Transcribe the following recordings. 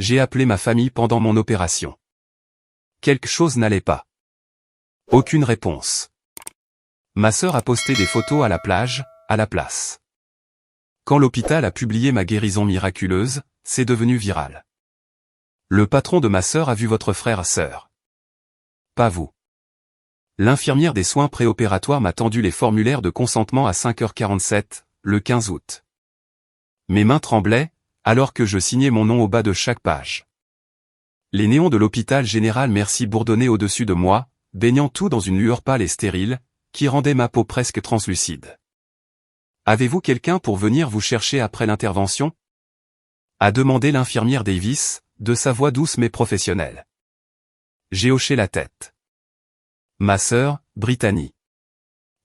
J'ai appelé ma famille pendant mon opération. Quelque chose n'allait pas. Aucune réponse. Ma sœur a posté des photos à la plage, à la place. Quand l'hôpital a publié ma guérison miraculeuse, c'est devenu viral. Le patron de ma sœur a vu votre frère-sœur. Pas vous. L'infirmière des soins préopératoires m'a tendu les formulaires de consentement à 5h47, le 15 août. Mes mains tremblaient, alors que je signais mon nom au bas de chaque page. Les néons de l'hôpital général Merci bourdonnaient au-dessus de moi, baignant tout dans une lueur pâle et stérile, qui rendait ma peau presque translucide. Avez-vous quelqu'un pour venir vous chercher après l'intervention? A demandé l'infirmière Davis, de sa voix douce mais professionnelle. J'ai hoché la tête. Ma sœur, Brittany.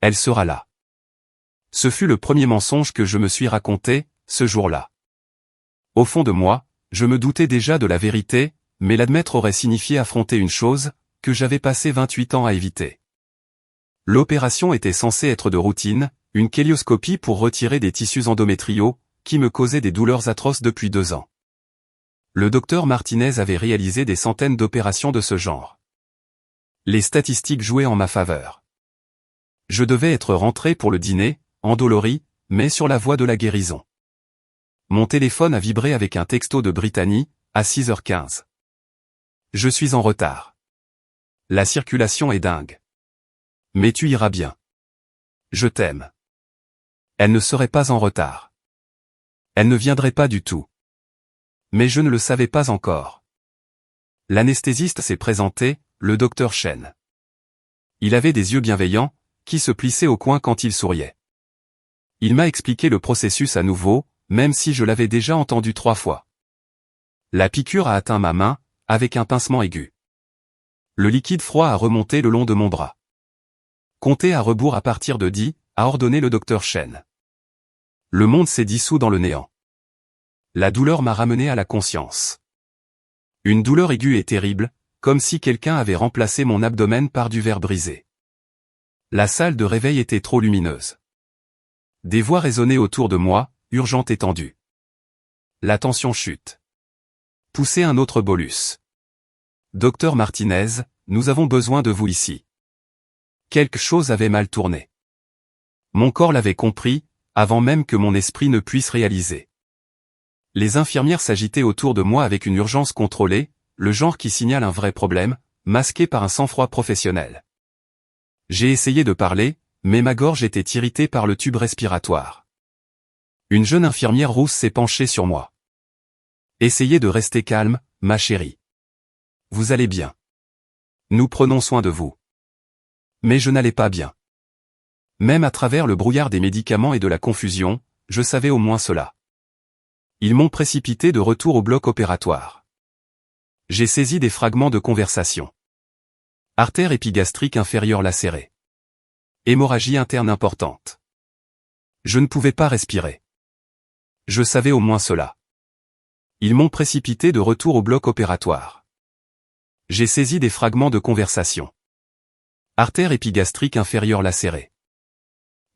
Elle sera là. Ce fut le premier mensonge que je me suis raconté, ce jour-là. Au fond de moi, je me doutais déjà de la vérité, mais l'admettre aurait signifié affronter une chose, que j'avais passé 28 ans à éviter. L'opération était censée être de routine, une kélioscopie pour retirer des tissus endométriaux, qui me causaient des douleurs atroces depuis 2 ans. Le docteur Martinez avait réalisé des centaines d'opérations de ce genre. Les statistiques jouaient en ma faveur. Je devais être rentré pour le dîner, endolori, mais sur la voie de la guérison. Mon téléphone a vibré avec un texto de Brittany, à 6h15. Je suis en retard. La circulation est dingue. Mais tu iras bien. Je t'aime. Elle ne serait pas en retard. Elle ne viendrait pas du tout. Mais je ne le savais pas encore. L'anesthésiste s'est présenté, le docteur Chen. Il avait des yeux bienveillants, qui se plissaient au coin quand il souriait. Il m'a expliqué le processus à nouveau, même si je l'avais déjà entendu 3 fois. La piqûre a atteint ma main, avec un pincement aigu. Le liquide froid a remonté le long de mon bras. Comptez à rebours à partir de 10, a ordonné le docteur Chen. Le monde s'est dissous dans le néant. La douleur m'a ramené à la conscience. Une douleur aiguë et terrible, comme si quelqu'un avait remplacé mon abdomen par du verre brisé. La salle de réveil était trop lumineuse. Des voix résonnaient autour de moi, urgentes et tendues. La tension chute. Poussez un autre bolus. Docteur Martinez, nous avons besoin de vous ici. Quelque chose avait mal tourné. Mon corps l'avait compris, avant même que mon esprit ne puisse réaliser. Les infirmières s'agitaient autour de moi avec une urgence contrôlée, le genre qui signale un vrai problème, masqué par un sang-froid professionnel. J'ai essayé de parler, mais ma gorge était irritée par le tube respiratoire. Une jeune infirmière rousse s'est penchée sur moi. Essayez de rester calme, ma chérie. Vous allez bien. Nous prenons soin de vous. Mais je n'allais pas bien. Même à travers le brouillard des médicaments et de la confusion, je savais au moins cela. Ils m'ont précipité de retour au bloc opératoire. J'ai saisi des fragments de conversation. Artère épigastrique inférieure lacérée. Hémorragie interne importante. Je ne pouvais pas respirer. Je savais au moins cela. Ils m'ont précipité de retour au bloc opératoire. J'ai saisi des fragments de conversation. Artère épigastrique inférieure lacérée.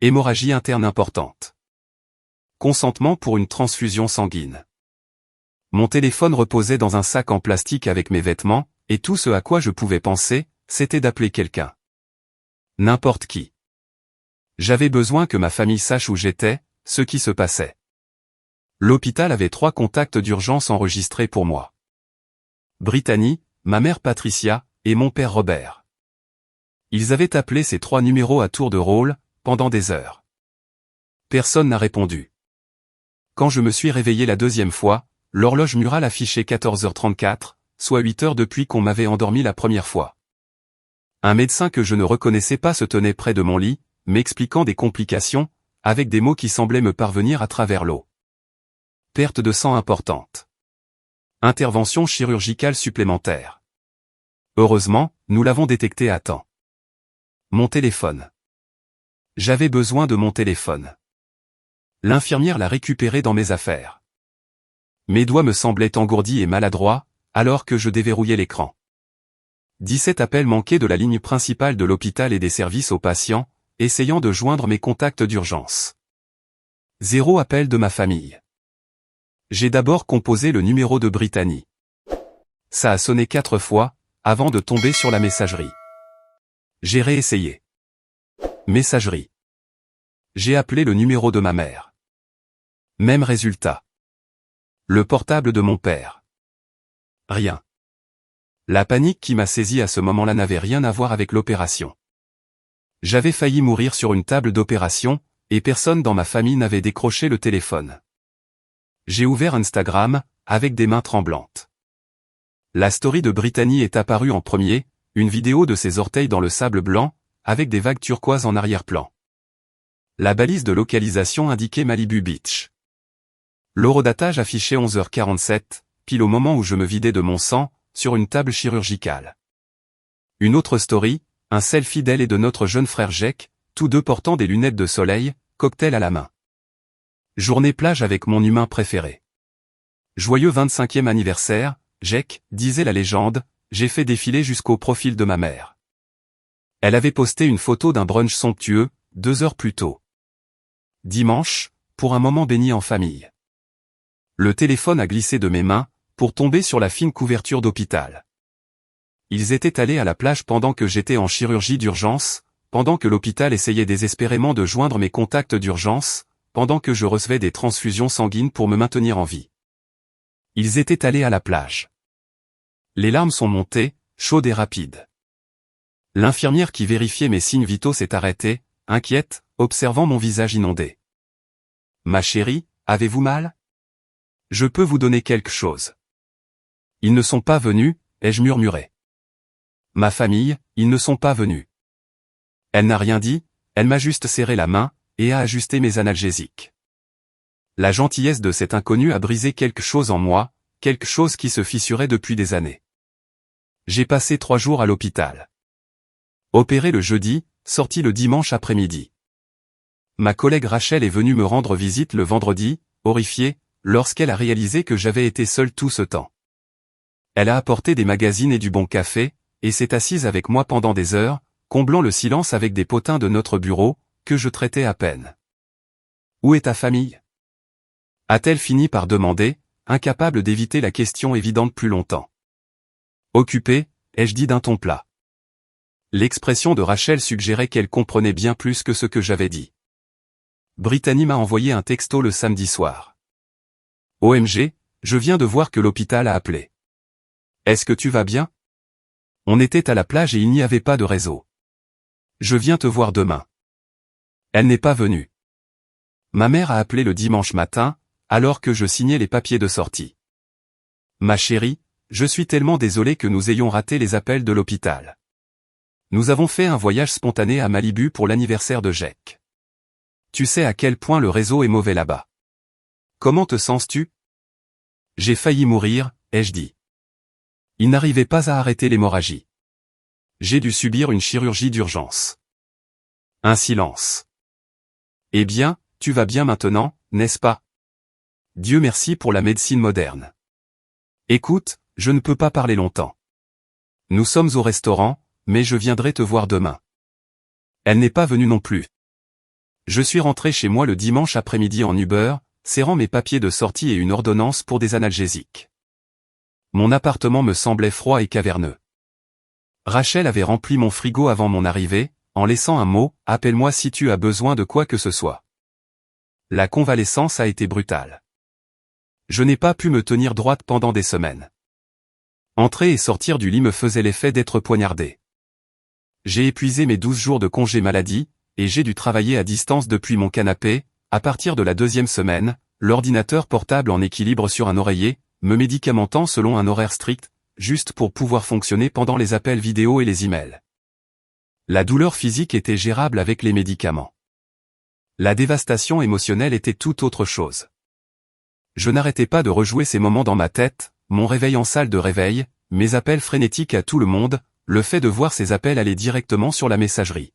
Hémorragie interne importante. Consentement pour une transfusion sanguine. Mon téléphone reposait dans un sac en plastique avec mes vêtements, et tout ce à quoi je pouvais penser, c'était d'appeler quelqu'un. N'importe qui. J'avais besoin que ma famille sache où j'étais, ce qui se passait. L'hôpital avait 3 contacts d'urgence enregistrés pour moi. Brittany, ma mère Patricia, et mon père Robert. Ils avaient appelé ces 3 numéros à tour de rôle, pendant des heures. Personne n'a répondu. Quand je me suis réveillé la 2e fois, l'horloge murale affichait 14h34, soit 8 heures depuis qu'on m'avait endormi la première fois. Un médecin que je ne reconnaissais pas se tenait près de mon lit, m'expliquant des complications, avec des mots qui semblaient me parvenir à travers l'eau. Perte de sang importante. Intervention chirurgicale supplémentaire. Heureusement, nous l'avons détecté à temps. Mon téléphone. J'avais besoin de mon téléphone. L'infirmière l'a récupéré dans mes affaires. Mes doigts me semblaient engourdis et maladroits, alors que je déverrouillais l'écran. 17 appels manqués de la ligne principale de l'hôpital et des services aux patients, essayant de joindre mes contacts d'urgence. 0 appel de ma famille. J'ai d'abord composé le numéro de Brittany. Ça a sonné 4 fois, avant de tomber sur la messagerie. J'ai réessayé. Messagerie. J'ai appelé le numéro de ma mère. Même résultat. Le portable de mon père. Rien. La panique qui m'a saisi à ce moment-là n'avait rien à voir avec l'opération. J'avais failli mourir sur une table d'opération, et personne dans ma famille n'avait décroché le téléphone. J'ai ouvert Instagram, avec des mains tremblantes. La story de Brittany est apparue en premier, une vidéo de ses orteils dans le sable blanc, avec des vagues turquoises en arrière-plan. La balise de localisation indiquait Malibu Beach. L'horodatage affichait 11h47, pile au moment où je me vidais de mon sang, sur une table chirurgicale. Une autre story, un selfie d'elle et de notre jeune frère Jake, tous deux portant des lunettes de soleil, cocktail à la main. Journée plage avec mon humain préféré. Joyeux 25e anniversaire, Jake, disait la légende, j'ai fait défiler jusqu'au profil de ma mère. Elle avait posté une photo d'un brunch somptueux, 2 heures plus tôt. Dimanche, pour un moment béni en famille. Le téléphone a glissé de mes mains, pour tomber sur la fine couverture d'hôpital. Ils étaient allés à la plage pendant que j'étais en chirurgie d'urgence, pendant que l'hôpital essayait désespérément de joindre mes contacts d'urgence, pendant que je recevais des transfusions sanguines pour me maintenir en vie. Ils étaient allés à la plage. Les larmes sont montées, chaudes et rapides. L'infirmière qui vérifiait mes signes vitaux s'est arrêtée, inquiète, observant mon visage inondé. « Ma chérie, avez-vous mal ? Je peux vous donner quelque chose. » « Ils ne sont pas venus, ai-je murmuré. »« Ma famille, ils ne sont pas venus. » Elle n'a rien dit, elle m'a juste serré la main, et a ajusté mes analgésiques. La gentillesse de cet inconnu a brisé quelque chose en moi, quelque chose qui se fissurait depuis des années. J'ai passé 3 jours à l'hôpital. Opéré le jeudi, sorti le dimanche après-midi. Ma collègue Rachel est venue me rendre visite le vendredi, horrifiée, lorsqu'elle a réalisé que j'avais été seul tout ce temps. Elle a apporté des magazines et du bon café, et s'est assise avec moi pendant des heures, comblant le silence avec des potins de notre bureau, que je traitais à peine. « Où est ta famille ?» a-t-elle fini par demander, incapable d'éviter la question évidente plus longtemps. « Occupée », ai-je dit d'un ton plat. L'expression de Rachel suggérait qu'elle comprenait bien plus que ce que j'avais dit. Brittany m'a envoyé un texto le samedi soir. « OMG, je viens de voir que l'hôpital a appelé. Est-ce que tu vas bien ? On était à la plage et il n'y avait pas de réseau. Je viens te voir demain. » Elle n'est pas venue. Ma mère a appelé le dimanche matin, alors que je signais les papiers de sortie. « Ma chérie, je suis tellement désolé que nous ayons raté les appels de l'hôpital. Nous avons fait un voyage spontané à Malibu pour l'anniversaire de Jake. Tu sais à quel point le réseau est mauvais là-bas. Comment te sens-tu ? J'ai failli mourir, ai-je dit. Il n'arrivait pas à arrêter l'hémorragie. J'ai dû subir une chirurgie d'urgence. Un silence. Eh bien, tu vas bien maintenant, n'est-ce pas ? Dieu merci pour la médecine moderne. Écoute, je ne peux pas parler longtemps. Nous sommes au restaurant, mais je viendrai te voir demain. Elle n'est pas venue non plus. Je suis rentré chez moi le dimanche après-midi en Uber, serrant mes papiers de sortie et une ordonnance pour des analgésiques. Mon appartement me semblait froid et caverneux. Rachel avait rempli mon frigo avant mon arrivée, en laissant un mot, « Appelle-moi si tu as besoin de quoi que ce soit ». La convalescence a été brutale. Je n'ai pas pu me tenir droite pendant des semaines. Entrer et sortir du lit me faisait l'effet d'être poignardé. J'ai épuisé mes 12 jours de congé maladie, et j'ai dû travailler à distance depuis mon canapé. À partir de la 2e semaine, l'ordinateur portable en équilibre sur un oreiller, me médicamentant selon un horaire strict, juste pour pouvoir fonctionner pendant les appels vidéo et les emails. La douleur physique était gérable avec les médicaments. La dévastation émotionnelle était tout autre chose. Je n'arrêtais pas de rejouer ces moments dans ma tête, mon réveil en salle de réveil, mes appels frénétiques à tout le monde, le fait de voir ces appels aller directement sur la messagerie.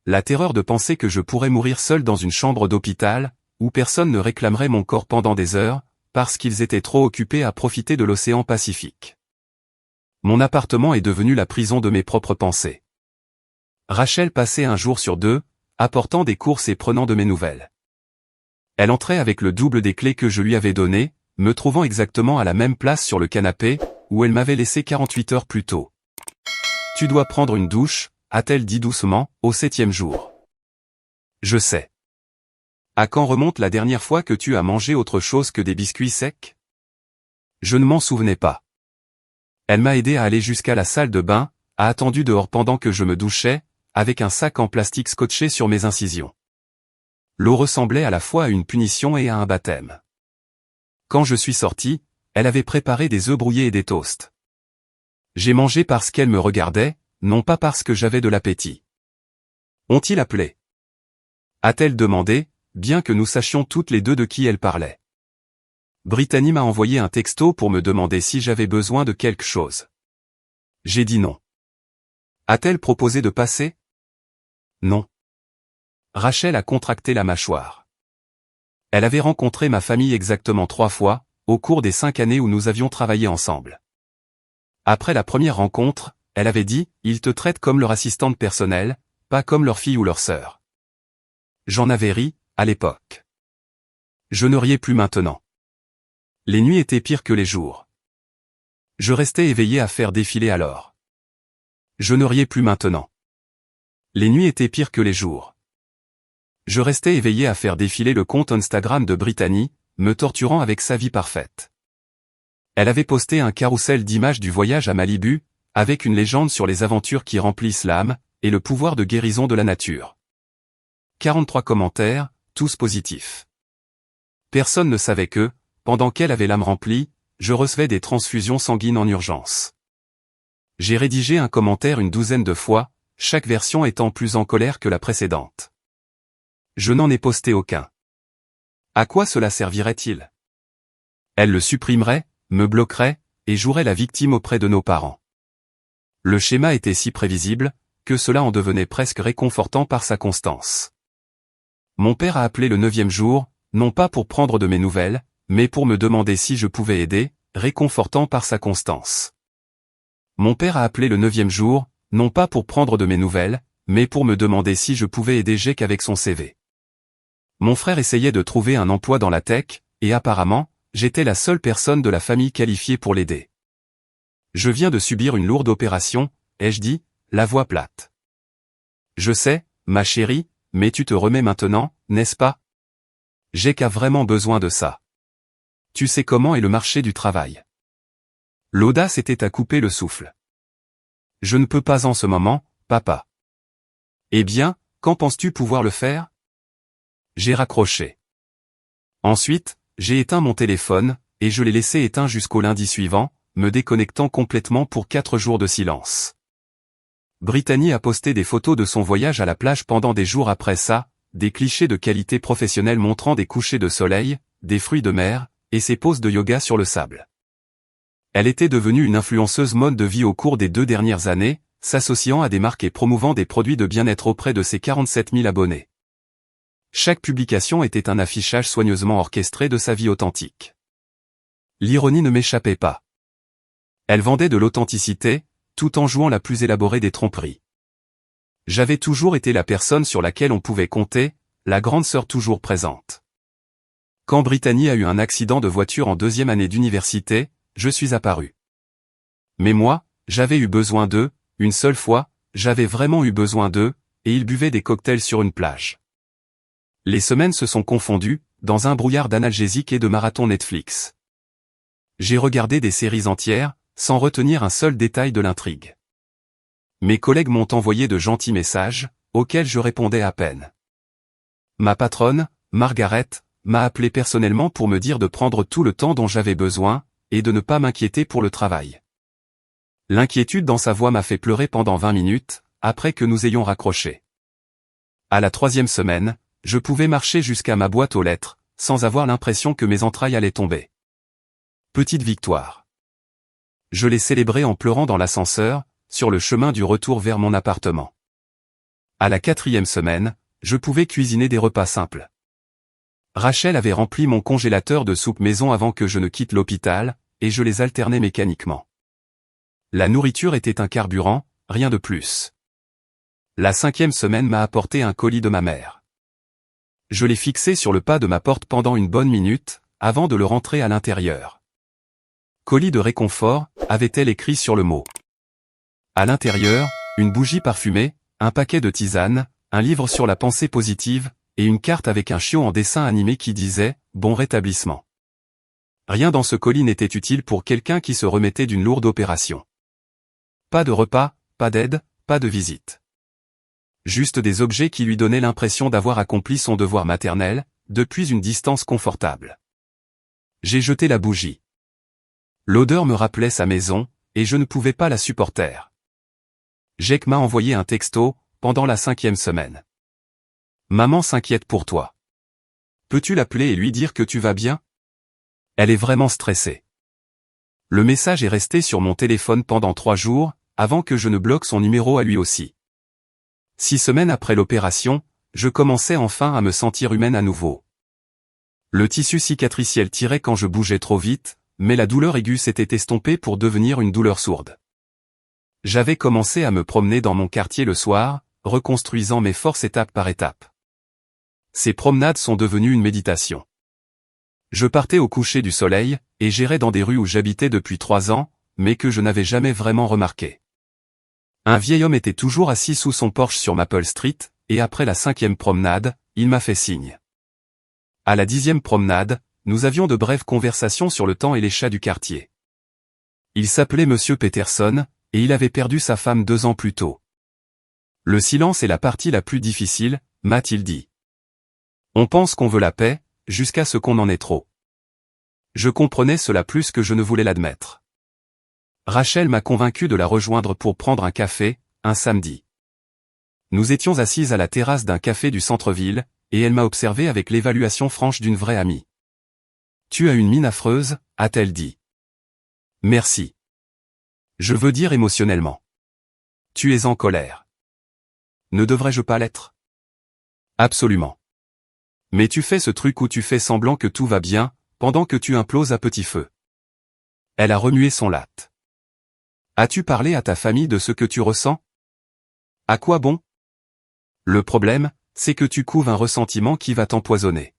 La terreur de penser que je pourrais mourir seul dans une chambre d'hôpital, où personne ne réclamerait mon corps pendant des heures, parce qu'ils étaient trop occupés à profiter de l'océan Pacifique. Mon appartement est devenu la prison de mes propres pensées. Rachel passait un jour sur 2, apportant des courses et prenant de mes nouvelles. Elle entrait avec le double des clés que je lui avais données, me trouvant exactement à la même place sur le canapé, où elle m'avait laissé 48 heures plus tôt. Tu dois prendre une douche, a-t-elle dit doucement, au 7e jour. Je sais. À quand remonte la dernière fois que tu as mangé autre chose que des biscuits secs? Je ne m'en souvenais pas. Elle m'a aidé à aller jusqu'à la salle de bain, a attendu dehors pendant que je me douchais, avec un sac en plastique scotché sur mes incisions. L'eau ressemblait à la fois à une punition et à un baptême. Quand je suis sorti, elle avait préparé des œufs brouillés et des toasts. J'ai mangé parce qu'elle me regardait, non pas parce que j'avais de l'appétit. Ont-ils appelé? A-t-elle demandé, bien que nous sachions toutes les deux de qui elle parlait. Brittany m'a envoyé un texto pour me demander si j'avais besoin de quelque chose. J'ai dit non. A-t-elle proposé de passer? Non. Rachel a contracté la mâchoire. Elle avait rencontré ma famille exactement 3 fois, au cours des 5 années où nous avions travaillé ensemble. Après la première rencontre, elle avait dit, ils te traitent comme leur assistante personnelle, pas comme leur fille ou leur sœur. J'en avais ri, à l'époque. Je ne riais plus maintenant. Les nuits étaient pires que les jours. Je restais éveillé à faire défiler alors. Je ne riais plus maintenant. Les nuits étaient pires que les jours. Je restais éveillé à faire défiler le compte Instagram de Brittany, me torturant avec sa vie parfaite. Elle avait posté un carrousel d'images du voyage à Malibu, avec une légende sur les aventures qui remplissent l'âme, et le pouvoir de guérison de la nature. 43 commentaires, tous positifs. Personne ne savait que, pendant qu'elle avait l'âme remplie, je recevais des transfusions sanguines en urgence. J'ai rédigé un commentaire une douzaine de fois, chaque version étant plus en colère que la précédente. Je n'en ai posté aucun. À quoi cela servirait-il? Elle le supprimerait, me bloquerait, et jouerait la victime auprès de nos parents. Le schéma était si prévisible, que cela en devenait presque réconfortant par sa constance. Mon père a appelé le 9e jour, non pas pour prendre de mes nouvelles, mais pour me demander si je pouvais aider, réconfortant par sa constance. Mon père a appelé le 9e jour, non pas pour prendre de mes nouvelles, mais pour me demander si je pouvais aider Jake avec son CV. Mon frère essayait de trouver un emploi dans la tech, et apparemment, j'étais la seule personne de la famille qualifiée pour l'aider. Je viens de subir une lourde opération, ai-je dit, la voix plate. Je sais, ma chérie, mais tu te remets maintenant, n'est-ce pas? Jake a vraiment besoin de ça. Tu sais comment est le marché du travail. L'audace était à couper le souffle. Je ne peux pas en ce moment, papa. Eh bien, quand penses-tu pouvoir le faire? J'ai raccroché. Ensuite, j'ai éteint mon téléphone, et je l'ai laissé éteint jusqu'au lundi suivant, me déconnectant complètement pour 4 jours de silence. Brittany a posté des photos de son voyage à la plage pendant des jours après ça, des clichés de qualité professionnelle montrant des couchers de soleil, des fruits de mer, et ses poses de yoga sur le sable. Elle était devenue une influenceuse mode de vie au cours des 2 dernières années, s'associant à des marques et promouvant des produits de bien-être auprès de ses 47 000 abonnés. Chaque publication était un affichage soigneusement orchestré de sa vie authentique. L'ironie ne m'échappait pas. Elle vendait de l'authenticité, tout en jouant la plus élaborée des tromperies. J'avais toujours été la personne sur laquelle on pouvait compter, la grande sœur toujours présente. Quand Brittany a eu un accident de voiture en 2e année d'université, je suis apparu. Mais moi, j'avais eu besoin d'eux, une seule fois, j'avais vraiment eu besoin d'eux, et ils buvaient des cocktails sur une plage. Les semaines se sont confondues, dans un brouillard d'analgésiques et de marathon Netflix. J'ai regardé des séries entières, sans retenir un seul détail de l'intrigue. Mes collègues m'ont envoyé de gentils messages, auxquels je répondais à peine. Ma patronne, Margaret, m'a appelé personnellement pour me dire de prendre tout le temps dont j'avais besoin, et de ne pas m'inquiéter pour le travail. L'inquiétude dans sa voix m'a fait pleurer pendant 20 minutes, après que nous ayons raccroché. À la 3e semaine, je pouvais marcher jusqu'à ma boîte aux lettres, sans avoir l'impression que mes entrailles allaient tomber. Petite victoire. Je l'ai célébrée en pleurant dans l'ascenseur, sur le chemin du retour vers mon appartement. À la 4e semaine, je pouvais cuisiner des repas simples. Rachel avait rempli mon congélateur de soupe maison avant que je ne quitte l'hôpital, et je les alternais mécaniquement. La nourriture était un carburant, rien de plus. La 5e semaine m'a apporté un colis de ma mère. Je l'ai fixé sur le pas de ma porte pendant une bonne minute, avant de le rentrer à l'intérieur. Colis de réconfort, avait-elle écrit sur le mot. À l'intérieur, une bougie parfumée, un paquet de tisanes, un livre sur la pensée positive, et une carte avec un chiot en dessin animé qui disait « Bon rétablissement ». Rien dans ce colis n'était utile pour quelqu'un qui se remettait d'une lourde opération. Pas de repas, pas d'aide, pas de visite. Juste des objets qui lui donnaient l'impression d'avoir accompli son devoir maternel, depuis une distance confortable. J'ai jeté la bougie. L'odeur me rappelait sa maison, et je ne pouvais pas la supporter. Jake m'a envoyé un texto, pendant la 5e semaine. Maman s'inquiète pour toi. Peux-tu l'appeler et lui dire que tu vas bien? Elle est vraiment stressée. Le message est resté sur mon téléphone pendant 3 jours, avant que je ne bloque son numéro à lui aussi. 6 semaines après l'opération, je commençais enfin à me sentir humaine à nouveau. Le tissu cicatriciel tirait quand je bougeais trop vite, mais la douleur aiguë s'était estompée pour devenir une douleur sourde. J'avais commencé à me promener dans mon quartier le soir, reconstruisant mes forces étape par étape. Ces promenades sont devenues une méditation. Je partais au coucher du soleil, et j'errais dans des rues où j'habitais depuis 3 ans, mais que je n'avais jamais vraiment remarqué. Un vieil homme était toujours assis sous son porche sur Maple Street, et après la 5e promenade, il m'a fait signe. À la 10e promenade, nous avions de brèves conversations sur le temps et les chats du quartier. Il s'appelait Monsieur Peterson, et il avait perdu sa femme 2 ans plus tôt. Le silence est la partie la plus difficile, m'a-t-il dit. On pense qu'on veut la paix, jusqu'à ce qu'on en ait trop. Je comprenais cela plus que je ne voulais l'admettre. Rachel m'a convaincu de la rejoindre pour prendre un café, un samedi. Nous étions assises à la terrasse d'un café du centre-ville, et elle m'a observé avec l'évaluation franche d'une vraie amie. Tu as une mine affreuse, a-t-elle dit. Merci. Je veux dire émotionnellement. Tu es en colère. Ne devrais-je pas l'être? Absolument. Mais tu fais ce truc où tu fais semblant que tout va bien, pendant que tu imploses à petit feu. Elle a remué son latte. As-tu parlé à ta famille de ce que tu ressens? À quoi bon? Le problème, c'est que tu couves un ressentiment qui va t'empoisonner.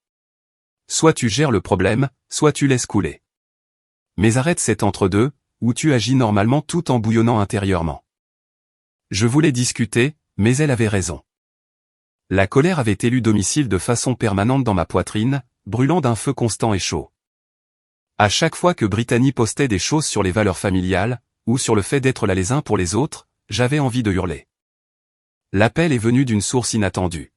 Soit tu gères le problème, soit tu laisses couler. Mais arrête cet entre-deux, où tu agis normalement tout en bouillonnant intérieurement. Je voulais discuter, mais elle avait raison. La colère avait élu domicile de façon permanente dans ma poitrine, brûlant d'un feu constant et chaud. À chaque fois que Brittany postait des choses sur les valeurs familiales, ou sur le fait d'être là les uns pour les autres, j'avais envie de hurler. L'appel est venu d'une source inattendue.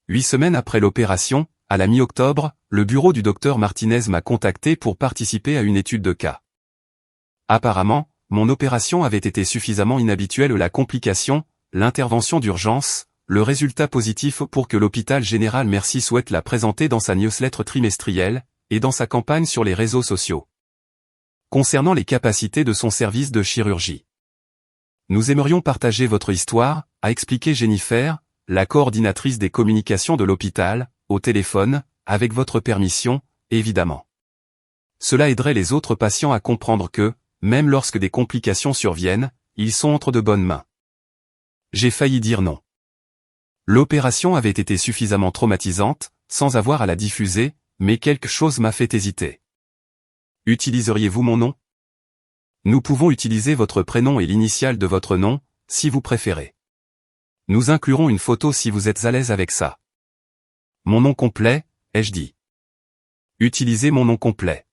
8 semaines après l'opération, à la mi-octobre, le bureau du docteur Martinez m'a contacté pour participer à une étude de cas. Apparemment, mon opération avait été suffisamment inhabituelle, la complication, l'intervention d'urgence, le résultat positif pour que l'hôpital général Mercy souhaite la présenter dans sa newsletter trimestrielle, et dans sa campagne sur les réseaux sociaux. Concernant les capacités de son service de chirurgie. Nous aimerions partager votre histoire, a expliqué Jennifer, la coordinatrice des communications de l'hôpital, au téléphone, avec votre permission, évidemment. Cela aiderait les autres patients à comprendre que, même lorsque des complications surviennent, ils sont entre de bonnes mains. J'ai failli dire non. L'opération avait été suffisamment traumatisante, sans avoir à la diffuser, mais quelque chose m'a fait hésiter. Utiliseriez-vous mon nom? Nous pouvons utiliser votre prénom et l'initiale de votre nom, si vous préférez. Nous inclurons une photo si vous êtes à l'aise avec ça. Mon nom complet, ai-je dit. Utilisez mon nom complet.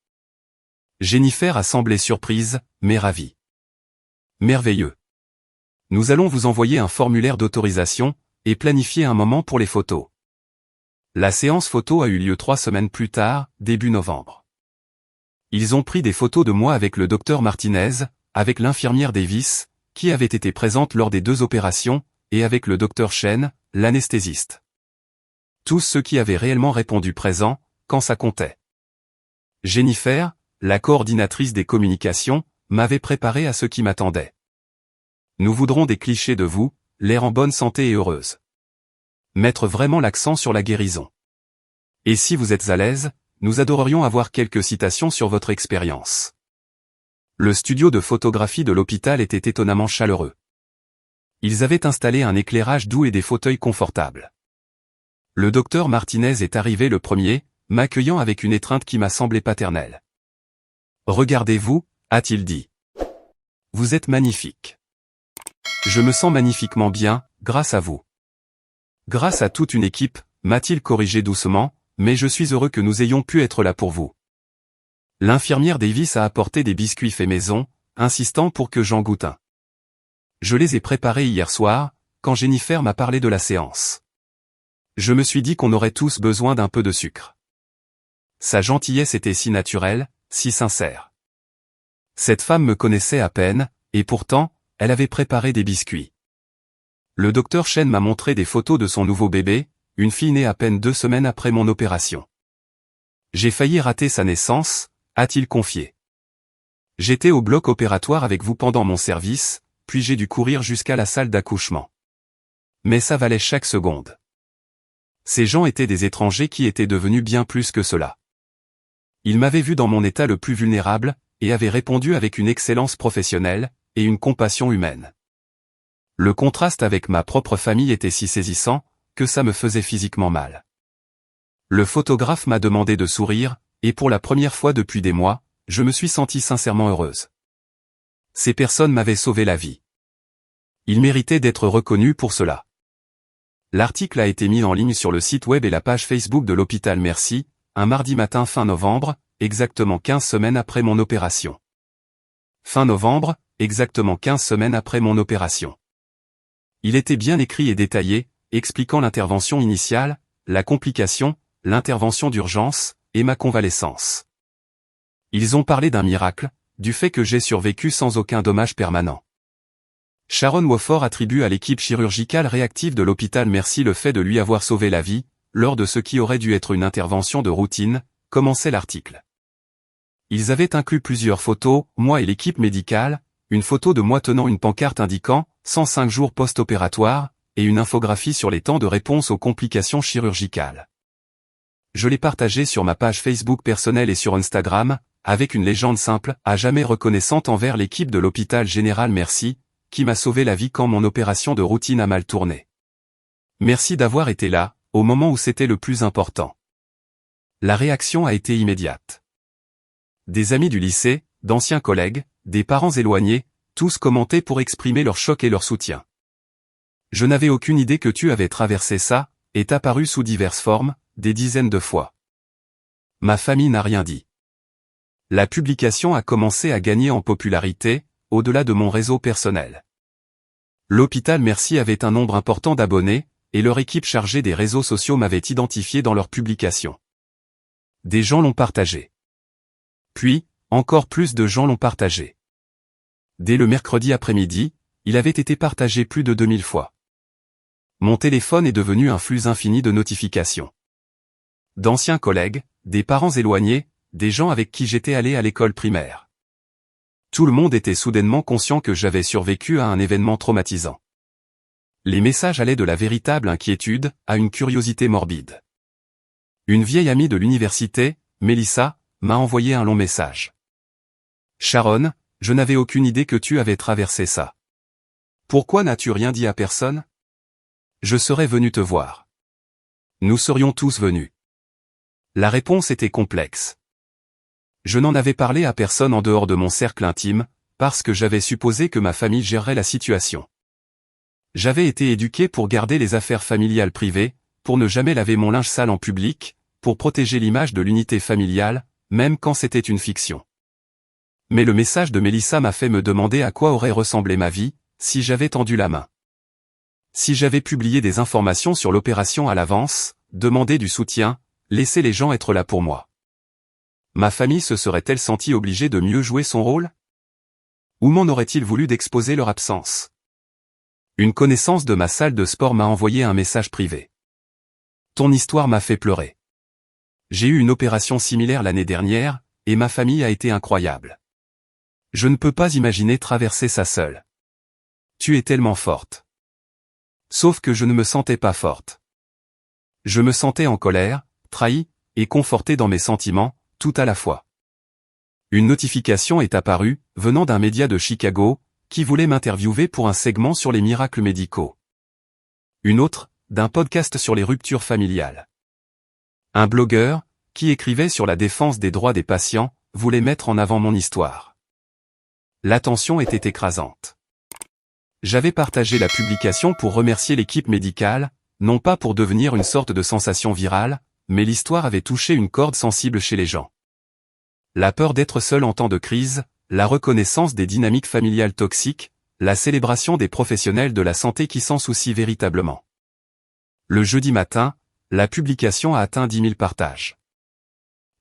Jennifer a semblé surprise, mais ravie. Merveilleux. Nous allons vous envoyer un formulaire d'autorisation, et planifier un moment pour les photos. La séance photo a eu lieu 3 semaines plus tard, début novembre. Ils ont pris des photos de moi avec le docteur Martinez, avec l'infirmière Davis, qui avait été présente lors des 2 opérations, et avec le docteur Chen, l'anesthésiste. Tous ceux qui avaient réellement répondu présent, quand ça comptait. Jennifer, la coordinatrice des communications, m'avait préparé à ce qui m'attendait. Nous voudrons des clichés de vous, l'air en bonne santé et heureuse. Mettre vraiment l'accent sur la guérison. Et si vous êtes à l'aise, nous adorerions avoir quelques citations sur votre expérience. Le studio de photographie de l'hôpital était étonnamment chaleureux. Ils avaient installé un éclairage doux et des fauteuils confortables. Le docteur Martinez est arrivé le premier, m'accueillant avec une étreinte qui m'a semblé paternelle. Regardez-vous, a-t-il dit. Vous êtes magnifique. Je me sens magnifiquement bien, grâce à vous. Grâce à toute une équipe, m'a-t-il corrigé doucement, mais je suis heureux que nous ayons pu être là pour vous. L'infirmière Davis a apporté des biscuits faits maison, insistant pour que j'en goûte un. Je les ai préparés hier soir, quand Jennifer m'a parlé de la séance. Je me suis dit qu'on aurait tous besoin d'un peu de sucre. Sa gentillesse était si naturelle, si sincère. Cette femme me connaissait à peine, et pourtant, elle avait préparé des biscuits. Le docteur Chen m'a montré des photos de son nouveau bébé, une fille née à peine 2 semaines après mon opération. J'ai failli rater sa naissance, a-t-il confié. J'étais au bloc opératoire avec vous pendant mon service, puis j'ai dû courir jusqu'à la salle d'accouchement. Mais ça valait chaque seconde. Ces gens étaient des étrangers qui étaient devenus bien plus que cela. Ils m'avaient vu dans mon état le plus vulnérable, et avaient répondu avec une excellence professionnelle, et une compassion humaine. Le contraste avec ma propre famille était si saisissant, que ça me faisait physiquement mal. Le photographe m'a demandé de sourire, et pour la première fois depuis des mois, je me suis sentie sincèrement heureuse. Ces personnes m'avaient sauvé la vie. Ils méritaient d'être reconnus pour cela. L'article a été mis en ligne sur le site web et la page Facebook de l'hôpital Mercy, un mardi matin fin novembre, exactement 15 semaines après mon opération. Fin novembre, exactement 15 semaines après mon opération. Il était bien écrit et détaillé, expliquant l'intervention initiale, la complication, l'intervention d'urgence, et ma convalescence. Ils ont parlé d'un miracle, du fait que j'ai survécu sans aucun dommage permanent. Sharon Wofford attribue à l'équipe chirurgicale réactive de l'hôpital Mercy le fait de lui avoir sauvé la vie, lors de ce qui aurait dû être une intervention de routine, commençait l'article. Ils avaient inclus plusieurs photos, moi et l'équipe médicale, une photo de moi tenant une pancarte indiquant 105 jours post-opératoires, et une infographie sur les temps de réponse aux complications chirurgicales. Je l'ai partagé sur ma page Facebook personnelle et sur Instagram, avec une légende simple, à jamais reconnaissante envers l'équipe de l'hôpital général Mercy, qui m'a sauvé la vie quand mon opération de routine a mal tourné. Merci d'avoir été là, au moment où c'était le plus important. La réaction a été immédiate. Des amis du lycée, d'anciens collègues, des parents éloignés, tous commentaient pour exprimer leur choc et leur soutien. Je n'avais aucune idée que tu avais traversé ça, est apparu sous diverses formes, des dizaines de fois. Ma famille n'a rien dit. La publication a commencé à gagner en popularité, au-delà de mon réseau personnel. L'hôpital Mercy avait un nombre important d'abonnés, et leur équipe chargée des réseaux sociaux m'avait identifié dans leurs publications. Des gens l'ont partagé. Puis, encore plus de gens l'ont partagé. Dès le mercredi après-midi, il avait été partagé plus de 2000 fois. Mon téléphone est devenu un flux infini de notifications. D'anciens collègues, des parents éloignés, des gens avec qui j'étais allé à l'école primaire. Tout le monde était soudainement conscient que j'avais survécu à un événement traumatisant. Les messages allaient de la véritable inquiétude à une curiosité morbide. Une vieille amie de l'université, Melissa, m'a envoyé un long message. Sharon, je n'avais aucune idée que tu avais traversé ça. Pourquoi n'as-tu rien dit à personne? Je serais venu te voir. Nous serions tous venus. La réponse était complexe. Je n'en avais parlé à personne en dehors de mon cercle intime, parce que j'avais supposé que ma famille gérerait la situation. J'avais été éduqué pour garder les affaires familiales privées, pour ne jamais laver mon linge sale en public, pour protéger l'image de l'unité familiale, même quand c'était une fiction. Mais le message de Melissa m'a fait me demander à quoi aurait ressemblé ma vie, si j'avais tendu la main. Si j'avais publié des informations sur l'opération à l'avance, demandé du soutien, laissé les gens être là pour moi. Ma famille se serait-elle sentie obligée de mieux jouer son rôle? Ou m'en aurait-il voulu d'exposer leur absence? Une connaissance de ma salle de sport m'a envoyé un message privé. Ton histoire m'a fait pleurer. J'ai eu une opération similaire l'année dernière, et ma famille a été incroyable. Je ne peux pas imaginer traverser ça seule. Tu es tellement forte. Sauf que je ne me sentais pas forte. Je me sentais en colère, trahi, et conforté dans mes sentiments, tout à la fois. Une notification est apparue, venant d'un média de Chicago, qui voulait m'interviewer pour un segment sur les miracles médicaux. Une autre, d'un podcast sur les ruptures familiales. Un blogueur, qui écrivait sur la défense des droits des patients, voulait mettre en avant mon histoire. L'attention était écrasante. J'avais partagé la publication pour remercier l'équipe médicale, non pas pour devenir une sorte de sensation virale, mais l'histoire avait touché une corde sensible chez les gens. La peur d'être seul en temps de crise, la reconnaissance des dynamiques familiales toxiques, la célébration des professionnels de la santé qui s'en soucient véritablement. Le jeudi matin, la publication a atteint 10 000 partages.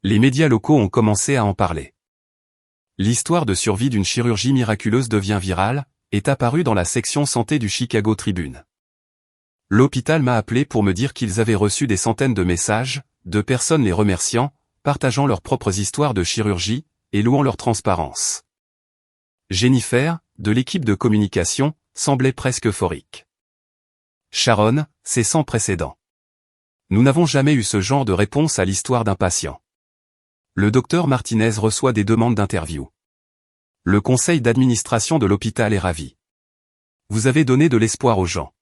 Les médias locaux ont commencé à en parler. L'histoire de survie d'une chirurgie miraculeuse devient virale, est apparue dans la section santé du Chicago Tribune. L'hôpital m'a appelé pour me dire qu'ils avaient reçu des centaines de messages, de personnes les remerciant, partageant leurs propres histoires de chirurgie, et louant leur transparence. Jennifer, de l'équipe de communication, semblait presque euphorique. Sharon, c'est sans précédent. Nous n'avons jamais eu ce genre de réponse à l'histoire d'un patient. Le docteur Martinez reçoit des demandes d'interview. Le conseil d'administration de l'hôpital est ravi. Vous avez donné de l'espoir aux gens.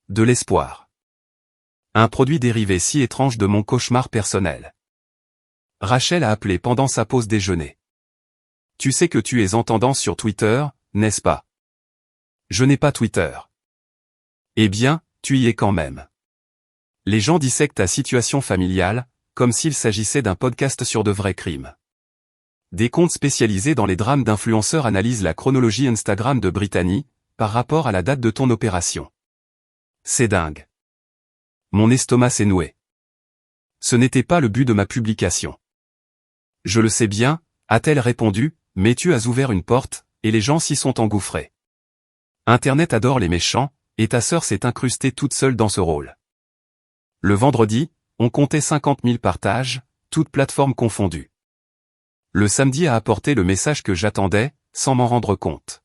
De l'espoir. Un produit dérivé si étrange de mon cauchemar personnel. Rachel a appelé pendant sa pause déjeuner. Tu sais que tu es en tendance sur Twitter, n'est-ce pas? Je n'ai pas Twitter. Eh bien, tu y es quand même. Les gens dissèquent ta situation familiale, comme s'il s'agissait d'un podcast sur de vrais crimes. Des comptes spécialisés dans les drames d'influenceurs analysent la chronologie Instagram de Brittany, par rapport à la date de ton opération. C'est dingue. Mon estomac s'est noué. Ce n'était pas le but de ma publication. Je le sais bien, a-t-elle répondu, mais tu as ouvert une porte, et les gens s'y sont engouffrés. Internet adore les méchants, et ta sœur s'est incrustée toute seule dans ce rôle. Le vendredi, on comptait 50 000 partages, toutes plateformes confondues. Le samedi a apporté le message que j'attendais, sans m'en rendre compte.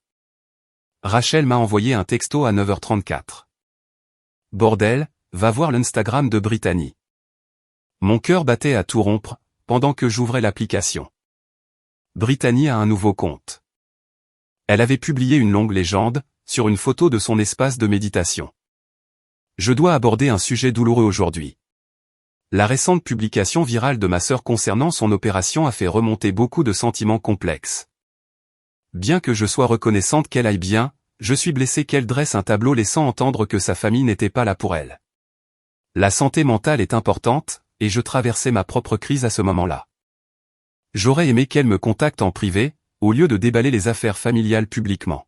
Rachel m'a envoyé un texto à 9h34. Bordel, va voir l'Instagram de Brittany. Mon cœur battait à tout rompre, pendant que j'ouvrais l'application. Brittany a un nouveau compte. Elle avait publié une longue légende, sur une photo de son espace de méditation. Je dois aborder un sujet douloureux aujourd'hui. La récente publication virale de ma sœur concernant son opération a fait remonter beaucoup de sentiments complexes. Bien que je sois reconnaissante qu'elle aille bien, je suis blessé qu'elle dresse un tableau laissant entendre que sa famille n'était pas là pour elle. La santé mentale est importante, et je traversais ma propre crise à ce moment-là. J'aurais aimé qu'elle me contacte en privé, au lieu de déballer les affaires familiales publiquement.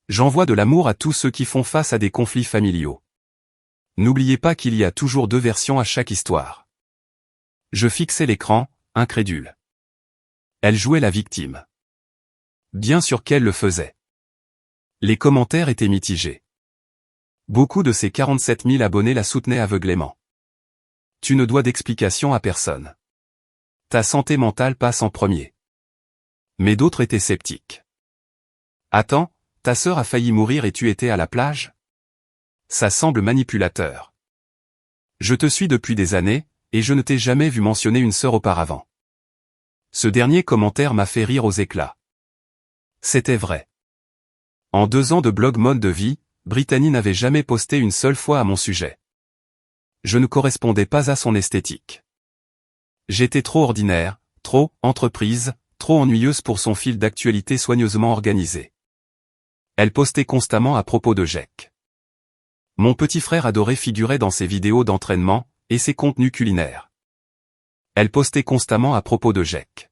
J'envoie de l'amour à tous ceux qui font face à des conflits familiaux. N'oubliez pas qu'il y a toujours deux versions à chaque histoire. Je fixais l'écran, incrédule. Elle jouait la victime. Bien sûr qu'elle le faisait. Les commentaires étaient mitigés. Beaucoup de ses 47 000 abonnés la soutenaient aveuglément. Tu ne dois d'explication à personne. Ta santé mentale passe en premier. Mais d'autres étaient sceptiques. Attends, ta sœur a failli mourir et tu étais à la plage? Ça semble manipulateur. Je te suis depuis des années, et je ne t'ai jamais vu mentionner une sœur auparavant. Ce dernier commentaire m'a fait rire aux éclats. C'était vrai. En 2 ans de blog mode de vie, Brittany n'avait jamais posté une seule fois à mon sujet. Je ne correspondais pas à son esthétique. J'étais trop ordinaire, trop entreprise, trop ennuyeuse pour son fil d'actualité soigneusement organisé. Elle postait constamment à propos de Jack. Mon petit frère adoré figurait dans ses vidéos d'entraînement, et ses contenus culinaires. Elle postait constamment à propos de Jack.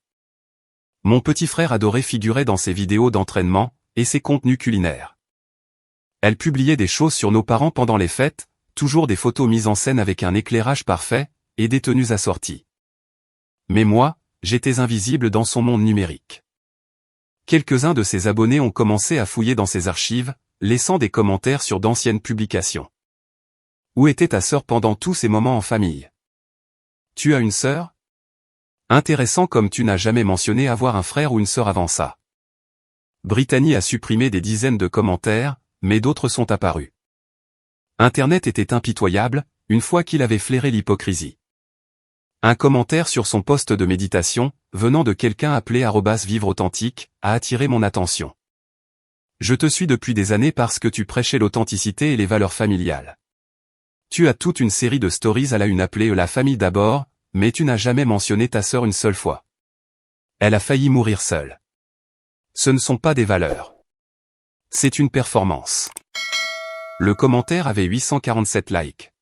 Mon petit frère adoré figurait dans ses vidéos d'entraînement, et ses contenus culinaires. Elle publiait des choses sur nos parents pendant les fêtes, toujours des photos mises en scène avec un éclairage parfait, et des tenues assorties. Mais moi, j'étais invisible dans son monde numérique. Quelques-uns de ses abonnés ont commencé à fouiller dans ses archives, laissant des commentaires sur d'anciennes publications. Où était ta sœur pendant tous ces moments en famille? Tu as une sœur? Intéressant comme tu n'as jamais mentionné avoir un frère ou une sœur avant ça. Brittany a supprimé des dizaines de commentaires, mais d'autres sont apparus. Internet était impitoyable, une fois qu'il avait flairé l'hypocrisie. Un commentaire sur son post de méditation, venant de quelqu'un appelé @vivre authentique, a attiré mon attention. Je te suis depuis des années parce que tu prêchais l'authenticité et les valeurs familiales. Tu as toute une série de stories à la une appelée La famille d'abord, mais tu n'as jamais mentionné ta sœur une seule fois. Elle a failli mourir seule. Ce ne sont pas des valeurs. C'est une performance. Le commentaire avait 847 likes.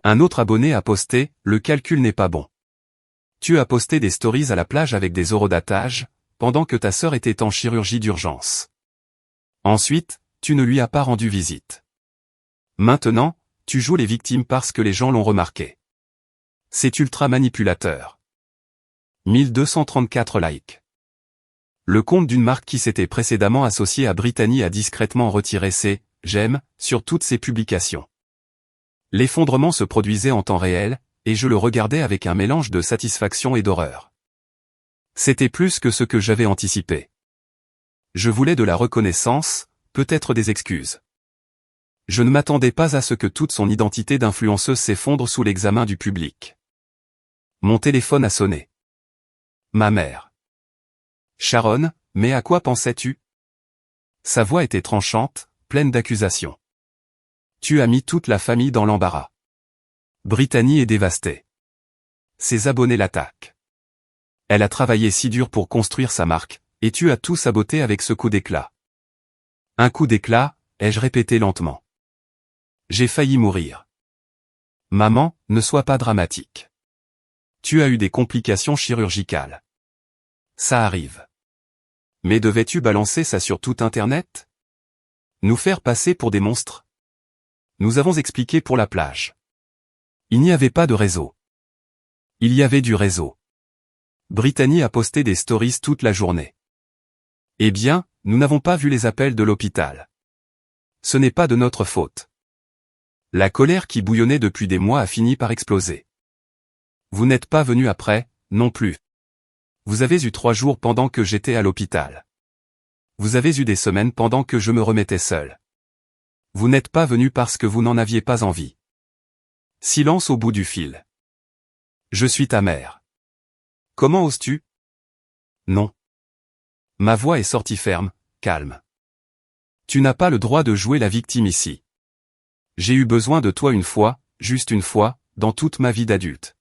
Un autre abonné a posté « Le calcul n'est pas bon. Tu as posté des stories à la plage avec des horodatage, pendant que ta sœur était en chirurgie d'urgence. Ensuite, tu ne lui as pas rendu visite. Maintenant, tu joues les victimes parce que les gens l'ont remarqué. C'est ultra manipulateur. 1234 likes. Le compte d'une marque qui s'était précédemment associée à Brittany a discrètement retiré ses « j'aime » sur toutes ses publications. L'effondrement se produisait en temps réel, et je le regardais avec un mélange de satisfaction et d'horreur. C'était plus que ce que j'avais anticipé. Je voulais de la reconnaissance, peut-être des excuses. Je ne m'attendais pas à ce que toute son identité d'influenceuse s'effondre sous l'examen du public. Mon téléphone a sonné. Ma mère. Sharon, mais à quoi pensais-tu? Sa voix était tranchante, pleine d'accusations. Tu as mis toute la famille dans l'embarras. Brittany est dévastée. Ses abonnés l'attaquent. Elle a travaillé si dur pour construire sa marque, et tu as tout saboté avec ce coup d'éclat. Un coup d'éclat, ai-je répété lentement. J'ai failli mourir. Maman, ne sois pas dramatique. Tu as eu des complications chirurgicales. Ça arrive. Mais devais-tu balancer ça sur tout Internet? Nous faire passer pour des monstres? Nous avons expliqué pour la plage. Il n'y avait pas de réseau. Il y avait du réseau. Brittany a posté des stories toute la journée. Eh bien, nous n'avons pas vu les appels de l'hôpital. Ce n'est pas de notre faute. La colère qui bouillonnait depuis des mois a fini par exploser. Vous n'êtes pas venu après, non plus. Vous avez eu 3 jours pendant que j'étais à l'hôpital. Vous avez eu des semaines pendant que je me remettais seul. Vous n'êtes pas venu parce que vous n'en aviez pas envie. Silence au bout du fil. Je suis ta mère. Comment oses-tu? Non. Ma voix est sortie ferme, calme. Tu n'as pas le droit de jouer la victime ici. J'ai eu besoin de toi une fois, juste une fois, dans toute ma vie d'adulte.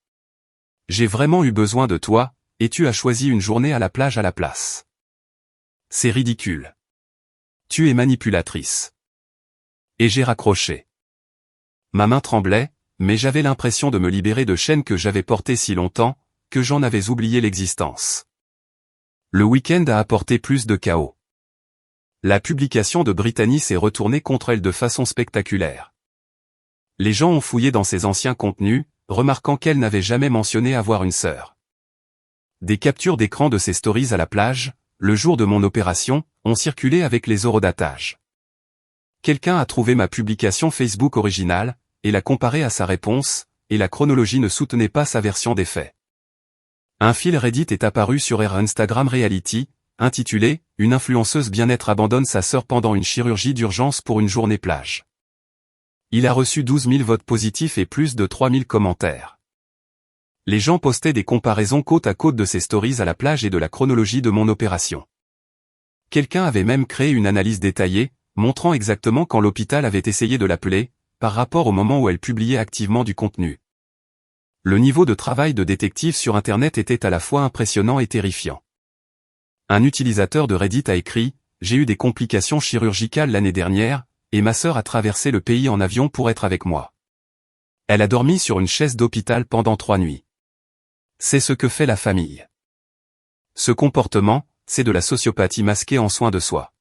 J'ai vraiment eu besoin de toi, et tu as choisi une journée à la plage à la place. C'est ridicule. Tu es manipulatrice. Et j'ai raccroché. Ma main tremblait, mais j'avais l'impression de me libérer de chaînes que j'avais portées si longtemps, que j'en avais oublié l'existence. Le week-end a apporté plus de chaos. La publication de Brittany s'est retournée contre elle de façon spectaculaire. Les gens ont fouillé dans ses anciens contenus, remarquant qu'elle n'avait jamais mentionné avoir une sœur. Des captures d'écran de ses stories à la plage, le jour de mon opération, ont circulé avec les horodatages. Quelqu'un a trouvé ma publication Facebook originale, et l'a comparée à sa réponse, et la chronologie ne soutenait pas sa version des faits. Un fil Reddit est apparu sur Instagram Reality, intitulé « Une influenceuse bien-être abandonne sa sœur pendant une chirurgie d'urgence pour une journée plage ». Il a reçu 12 000 votes positifs et plus de 3 000 commentaires. Les gens postaient des comparaisons côte à côte de ses stories à la plage et de la chronologie de mon opération. Quelqu'un avait même créé une analyse détaillée, montrant exactement quand l'hôpital avait essayé de l'appeler, par rapport au moment où elle publiait activement du contenu. Le niveau de travail de détective sur Internet était à la fois impressionnant et terrifiant. Un utilisateur de Reddit a écrit « J'ai eu des complications chirurgicales l'année dernière, et ma sœur a traversé le pays en avion pour être avec moi. Elle a dormi sur une chaise d'hôpital pendant 3 nuits. C'est ce que fait la famille. Ce comportement, c'est de la sociopathie masquée en soins de soi. »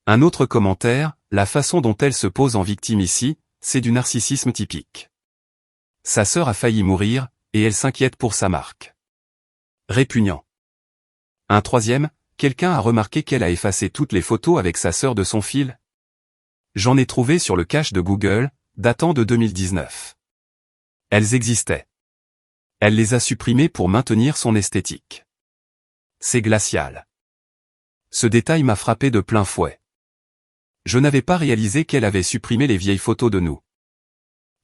Un autre commentaire, la façon dont elle se pose en victime ici, c'est du narcissisme typique. Sa sœur a failli mourir, et elle s'inquiète pour sa marque. Répugnant. Un troisième, quelqu'un a remarqué qu'elle a effacé toutes les photos avec sa sœur de son fil. J'en ai trouvé sur le cache de Google, datant de 2019. Elles existaient. Elle les a supprimées pour maintenir son esthétique. C'est glacial. Ce détail m'a frappé de plein fouet. Je n'avais pas réalisé qu'elle avait supprimé les vieilles photos de nous.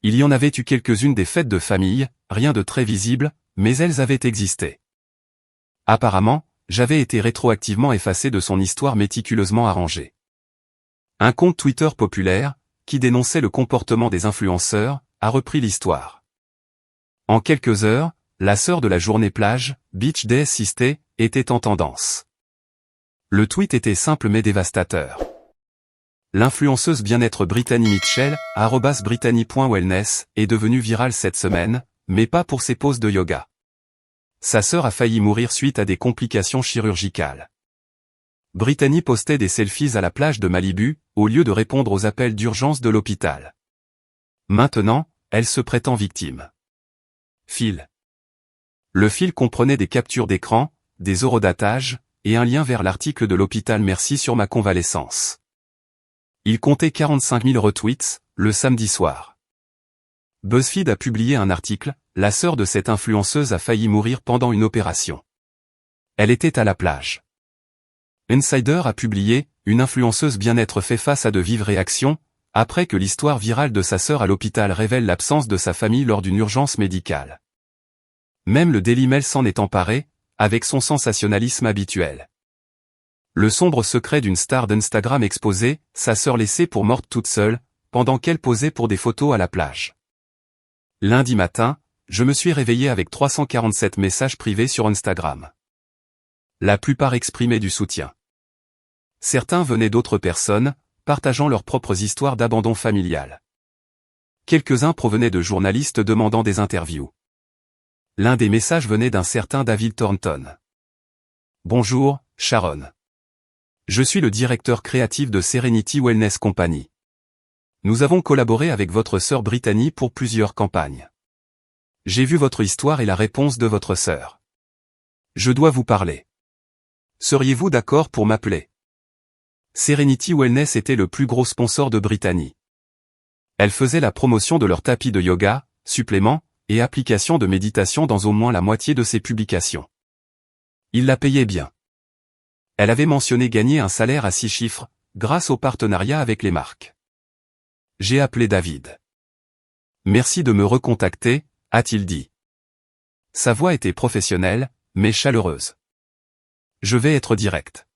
Il y en avait eu quelques-unes des fêtes de famille, rien de très visible, mais elles avaient existé. Apparemment, j'avais été rétroactivement effacé de son histoire méticuleusement arrangée. Un compte Twitter populaire, qui dénonçait le comportement des influenceurs, a repris l'histoire. En quelques heures, la sœur de la journée plage, Beach Day Sisté, était en tendance. Le tweet était simple mais dévastateur. L'influenceuse bien-être Brittany Mitchell, @brittany.wellness, est devenue virale cette semaine, mais pas pour ses poses de yoga. Sa sœur a failli mourir suite à des complications chirurgicales. Brittany postait des selfies à la plage de Malibu, au lieu de répondre aux appels d'urgence de l'hôpital. Maintenant, elle se prétend victime. Fil. Le fil comprenait des captures d'écran, des horodatages, et un lien vers l'article de l'hôpital Merci sur ma convalescence. Il comptait 45 000 retweets, le samedi soir. BuzzFeed a publié un article, la sœur de cette influenceuse a failli mourir pendant une opération. Elle était à la plage. Insider a publié, une influenceuse bien-être fait face à de vives réactions, après que l'histoire virale de sa sœur à l'hôpital révèle l'absence de sa famille lors d'une urgence médicale. Même le Daily Mail s'en est emparé, avec son sensationnalisme habituel. Le sombre secret d'une star d'Instagram exposé, sa sœur laissée pour morte toute seule, pendant qu'elle posait pour des photos à la plage. Lundi matin, je me suis réveillé avec 347 messages privés sur Instagram. La plupart exprimaient du soutien. Certains venaient d'autres personnes, partageant leurs propres histoires d'abandon familial. Quelques-uns provenaient de journalistes demandant des interviews. L'un des messages venait d'un certain David Thornton. Bonjour, Sharon. Je suis le directeur créatif de Serenity Wellness Company. Nous avons collaboré avec votre sœur Brittany pour plusieurs campagnes. J'ai vu votre histoire et la réponse de votre sœur. Je dois vous parler. Seriez-vous d'accord pour m'appeler? Serenity Wellness était le plus gros sponsor de Brittany. Elle faisait la promotion de leur tapis de yoga, suppléments, et applications de méditation dans au moins la moitié de ses publications. Il la payait bien. Elle avait mentionné gagner un salaire à 6 chiffres, grâce au partenariat avec les marques. J'ai appelé David. Merci de me recontacter, a-t-il dit. Sa voix était professionnelle, mais chaleureuse. Je vais être direct.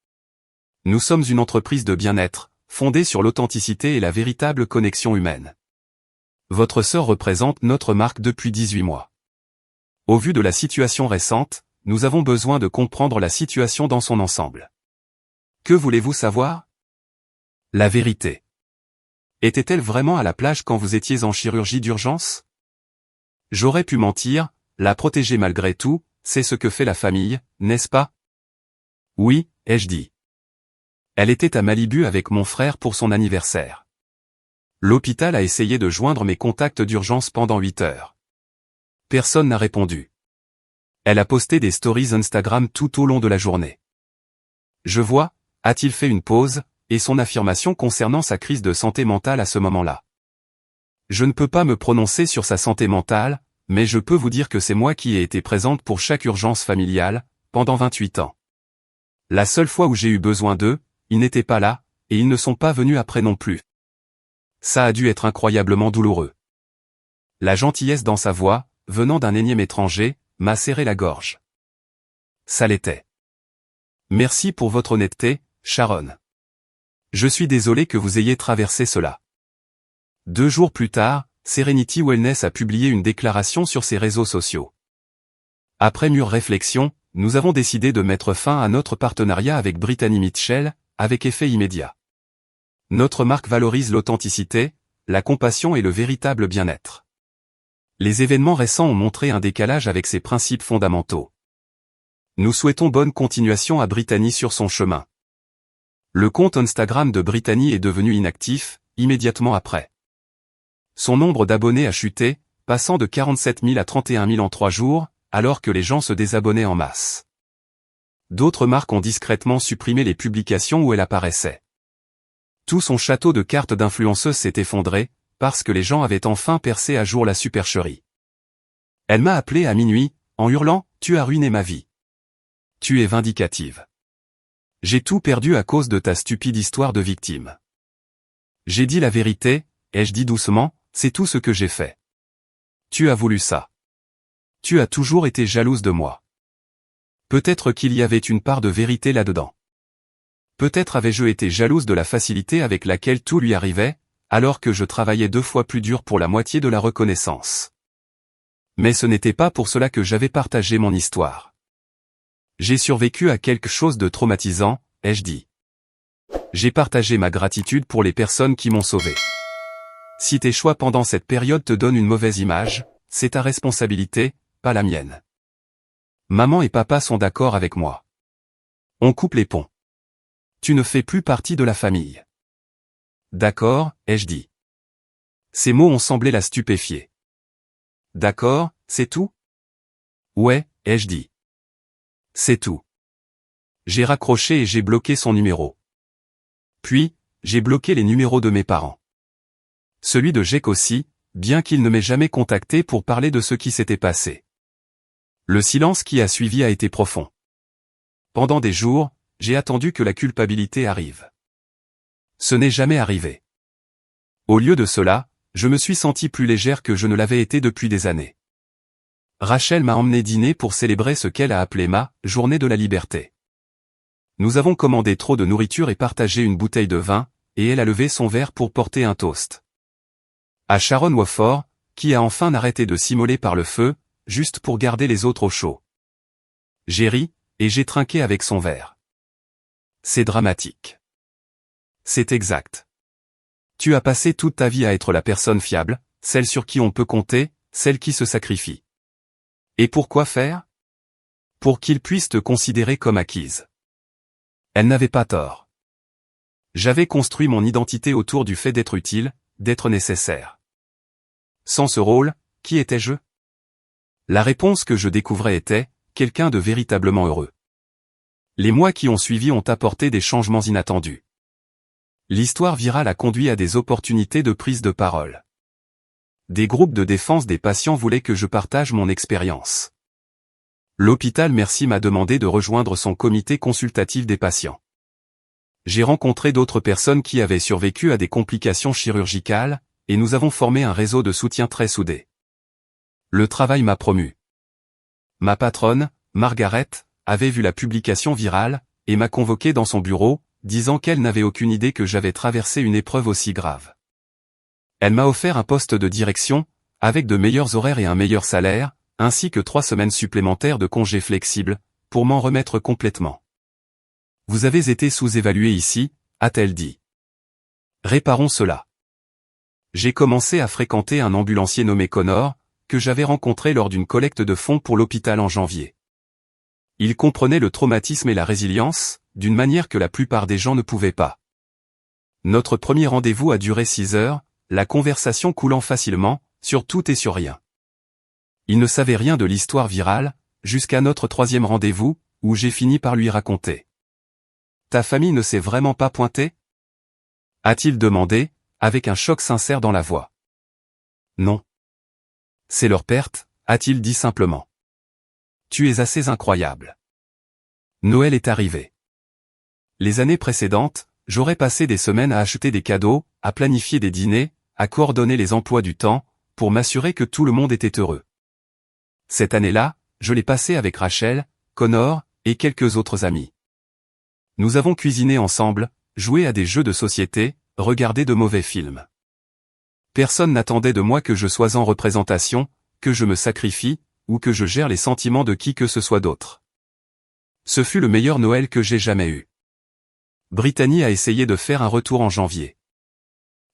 Nous sommes une entreprise de bien-être, fondée sur l'authenticité et la véritable connexion humaine. Votre sœur représente notre marque depuis 18 mois. Au vu de la situation récente, nous avons besoin de comprendre la situation dans son ensemble. Que voulez-vous savoir? La vérité. Était-elle vraiment à la plage quand vous étiez en chirurgie d'urgence? J'aurais pu mentir, la protéger malgré tout, c'est ce que fait la famille, n'est-ce pas? Oui, ai-je dit. Elle était à Malibu avec mon frère pour son anniversaire. L'hôpital a essayé de joindre mes contacts d'urgence pendant 8 heures. Personne n'a répondu. Elle a posté des stories Instagram tout au long de la journée. Je vois, a-t-il fait une pause, et son affirmation concernant sa crise de santé mentale à ce moment-là. Je ne peux pas me prononcer sur sa santé mentale, mais je peux vous dire que c'est moi qui ai été présente pour chaque urgence familiale, pendant 28 ans. La seule fois où j'ai eu besoin d'eux, ils n'étaient pas là, et ils ne sont pas venus après non plus. Ça a dû être incroyablement douloureux. La gentillesse dans sa voix, venant d'un énième étranger, m'a serré la gorge. Ça l'était. Merci pour votre honnêteté, Sharon. Je suis désolé que vous ayez traversé cela. 2 jours plus tard, Serenity Wellness a publié une déclaration sur ses réseaux sociaux. Après mûre réflexion, nous avons décidé de mettre fin à notre partenariat avec Brittany Mitchell, avec effet immédiat. Notre marque valorise l'authenticité, la compassion et le véritable bien-être. Les événements récents ont montré un décalage avec ses principes fondamentaux. Nous souhaitons bonne continuation à Brittany sur son chemin. Le compte Instagram de Brittany est devenu inactif, immédiatement après. Son nombre d'abonnés a chuté, passant de 47 000 à 31 000 en 3 jours, alors que les gens se désabonnaient en masse. D'autres marques ont discrètement supprimé les publications où elle apparaissait. Tout son château de cartes d'influenceuse s'est effondré, parce que les gens avaient enfin percé à jour la supercherie. Elle m'a appelé à minuit, en hurlant « Tu as ruiné ma vie. Tu es vindicative. J'ai tout perdu à cause de ta stupide histoire de victime. » J'ai dit la vérité, ai-je dit doucement, c'est tout ce que j'ai fait. Tu as voulu ça. Tu as toujours été jalouse de moi. Peut-être qu'il y avait une part de vérité là-dedans. Peut-être avais-je été jalouse de la facilité avec laquelle tout lui arrivait, alors que je travaillais 2 fois plus dur pour la moitié de la reconnaissance. Mais ce n'était pas pour cela que j'avais partagé mon histoire. J'ai survécu à quelque chose de traumatisant, ai-je dit. J'ai partagé ma gratitude pour les personnes qui m'ont sauvé. Si tes choix pendant cette période te donnent une mauvaise image, c'est ta responsabilité, pas la mienne. Maman et papa sont d'accord avec moi. On coupe les ponts. Tu ne fais plus partie de la famille. D'accord, ai-je dit. Ces mots ont semblé la stupéfier. D'accord, c'est tout? Ouais, ai-je dit. C'est tout. J'ai raccroché et j'ai bloqué son numéro. Puis, j'ai bloqué les numéros de mes parents. Celui de Jake aussi, bien qu'il ne m'ait jamais contacté pour parler de ce qui s'était passé. Le silence qui a suivi a été profond. Pendant des jours, j'ai attendu que la culpabilité arrive. Ce n'est jamais arrivé. Au lieu de cela, je me suis sentie plus légère que je ne l'avais été depuis des années. Rachel m'a emmené dîner pour célébrer ce qu'elle a appelé ma « journée de la liberté ». Nous avons commandé trop de nourriture et partagé une bouteille de vin, et elle a levé son verre pour porter un toast. À Sharon Wofford, qui a enfin arrêté de s'immoler par le feu, juste pour garder les autres au chaud. J'ai ri, et j'ai trinqué avec son verre. C'est dramatique. C'est exact. Tu as passé toute ta vie à être la personne fiable, celle sur qui on peut compter, celle qui se sacrifie. Et pourquoi faire? Pour qu'ils puissent te considérer comme acquise. Elle n'avait pas tort. J'avais construit mon identité autour du fait d'être utile, d'être nécessaire. Sans ce rôle, qui étais-je? La réponse que je découvrais était, quelqu'un de véritablement heureux. Les mois qui ont suivi ont apporté des changements inattendus. L'histoire virale a conduit à des opportunités de prise de parole. Des groupes de défense des patients voulaient que je partage mon expérience. L'hôpital Merci m'a demandé de rejoindre son comité consultatif des patients. J'ai rencontré d'autres personnes qui avaient survécu à des complications chirurgicales, et nous avons formé un réseau de soutien très soudé. Le travail m'a promu. Ma patronne, Margaret, avait vu la publication virale, et m'a convoqué dans son bureau, disant qu'elle n'avait aucune idée que j'avais traversé une épreuve aussi grave. Elle m'a offert un poste de direction, avec de meilleurs horaires et un meilleur salaire, ainsi que 3 semaines supplémentaires de congés flexibles, pour m'en remettre complètement. Vous avez été sous-évalué ici, a-t-elle dit. Réparons cela. J'ai commencé à fréquenter un ambulancier nommé Connor, que j'avais rencontré lors d'une collecte de fonds pour l'hôpital en janvier. Il comprenait le traumatisme et la résilience, d'une manière que la plupart des gens ne pouvaient pas. Notre premier rendez-vous a duré 6 heures, la conversation coulant facilement, sur tout et sur rien. Il ne savait rien de l'histoire virale, jusqu'à notre 3e rendez-vous, où j'ai fini par lui raconter. Ta famille ne s'est vraiment pas pointée? A-t-il demandé, avec un choc sincère dans la voix. Non. C'est leur perte, a-t-il dit simplement. Tu es assez incroyable. Noël est arrivé. Les années précédentes, j'aurais passé des semaines à acheter des cadeaux, à planifier des dîners, à coordonner les emplois du temps, pour m'assurer que tout le monde était heureux. Cette année-là, je l'ai passée avec Rachel, Connor, et quelques autres amis. Nous avons cuisiné ensemble, joué à des jeux de société, regardé de mauvais films. Personne n'attendait de moi que je sois en représentation, que je me sacrifie, ou que je gère les sentiments de qui que ce soit d'autre. Ce fut le meilleur Noël que j'ai jamais eu. Brittany a essayé de faire un retour en janvier.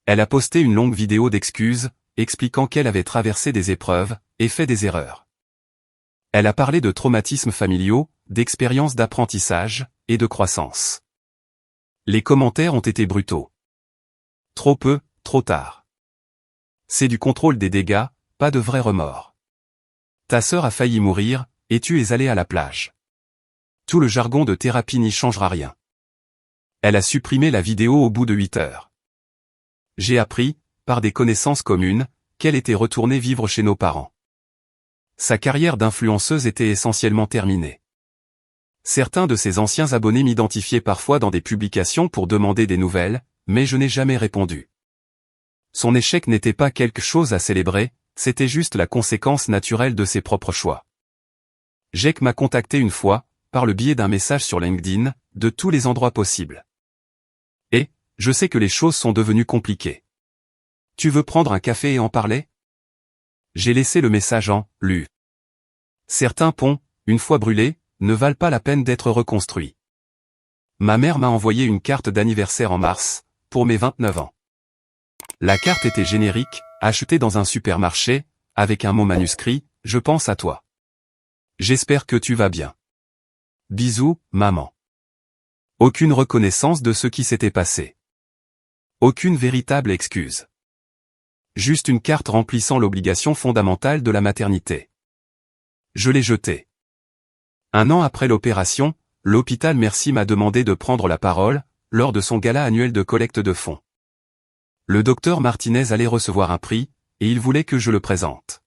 Elle a posté une longue vidéo d'excuses, expliquant qu'elle avait traversé des épreuves, et fait des erreurs. Elle a parlé de traumatismes familiaux, d'expériences d'apprentissage, et de croissance. Les commentaires ont été brutaux. Trop peu, trop tard. C'est du contrôle des dégâts, pas de vrai remords. Ta sœur a failli mourir, et tu es allé à la plage. Tout le jargon de thérapie n'y changera rien. Elle a supprimé la vidéo au bout de 8 heures. J'ai appris, par des connaissances communes, qu'elle était retournée vivre chez nos parents. Sa carrière d'influenceuse était essentiellement terminée. Certains de ses anciens abonnés m'identifiaient parfois dans des publications pour demander des nouvelles, mais je n'ai jamais répondu. Son échec n'était pas quelque chose à célébrer, c'était juste la conséquence naturelle de ses propres choix. Jake m'a contacté une fois, par le biais d'un message sur LinkedIn, de tous les endroits possibles. Et, je sais que les choses sont devenues compliquées. Tu veux prendre un café et en parler? J'ai laissé le message en « lu ». Certains ponts, une fois brûlés, ne valent pas la peine d'être reconstruits. Ma mère m'a envoyé une carte d'anniversaire en mars, pour mes 29 ans. La carte était générique, achetée dans un supermarché, avec un mot manuscrit, « Je pense à toi. J'espère que tu vas bien. Bisous, maman. » Aucune reconnaissance de ce qui s'était passé. Aucune véritable excuse. Juste une carte remplissant l'obligation fondamentale de la maternité. Je l'ai jetée. Un an après l'opération, l'hôpital Merci m'a demandé de prendre la parole, lors de son gala annuel de collecte de fonds. Le docteur Martinez allait recevoir un prix, et il voulait que je le présente.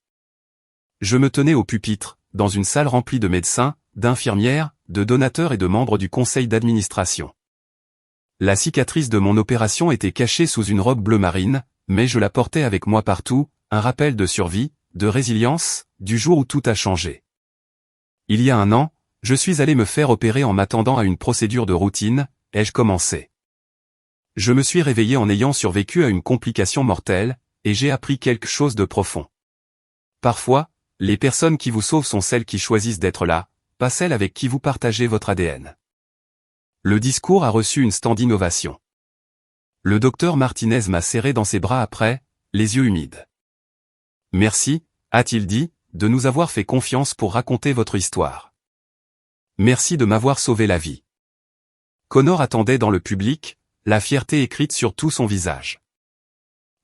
Je me tenais au pupitre, dans une salle remplie de médecins, d'infirmières, de donateurs et de membres du conseil d'administration. La cicatrice de mon opération était cachée sous une robe bleu marine, mais je la portais avec moi partout, un rappel de survie, de résilience, du jour où tout a changé. Il y a un an, je suis allé me faire opérer en m'attendant à une procédure de routine, ai-je commencé. Je me suis réveillé en ayant survécu à une complication mortelle, et j'ai appris quelque chose de profond. Parfois, les personnes qui vous sauvent sont celles qui choisissent d'être là, pas celles avec qui vous partagez votre ADN. Le discours a reçu une standing ovation. Le docteur Martinez m'a serré dans ses bras après, les yeux humides. Merci, a-t-il dit, de nous avoir fait confiance pour raconter votre histoire. Merci de m'avoir sauvé la vie. Connor attendait dans le public, la fierté écrite sur tout son visage.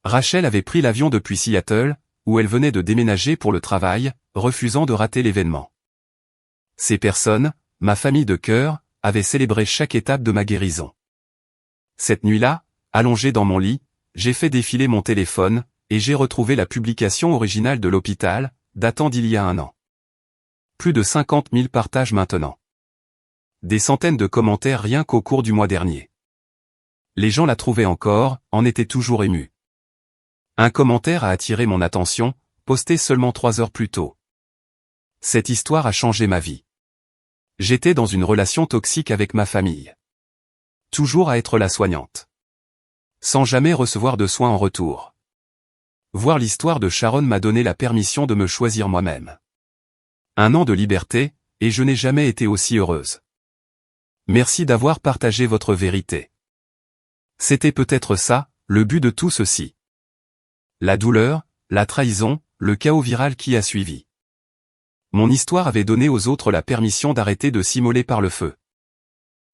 Rachel avait pris l'avion depuis Seattle, où elle venait de déménager pour le travail, refusant de rater l'événement. Ces personnes, ma famille de cœur, avaient célébré chaque étape de ma guérison. Cette nuit-là, allongé dans mon lit, j'ai fait défiler mon téléphone, et j'ai retrouvé la publication originale de l'hôpital, datant d'il y a un an. Plus de 50 000 partages maintenant. Des centaines de commentaires rien qu'au cours du mois dernier. Les gens la trouvaient encore, en étaient toujours émus. Un commentaire a attiré mon attention, posté seulement 3 heures plus tôt. Cette histoire a changé ma vie. J'étais dans une relation toxique avec ma famille. Toujours à être la soignante. Sans jamais recevoir de soins en retour. Voir l'histoire de Sharon m'a donné la permission de me choisir moi-même. Un an de liberté, et je n'ai jamais été aussi heureuse. Merci d'avoir partagé votre vérité. C'était peut-être ça, le but de tout ceci. La douleur, la trahison, le chaos viral qui a suivi. Mon histoire avait donné aux autres la permission d'arrêter de s'immoler par le feu.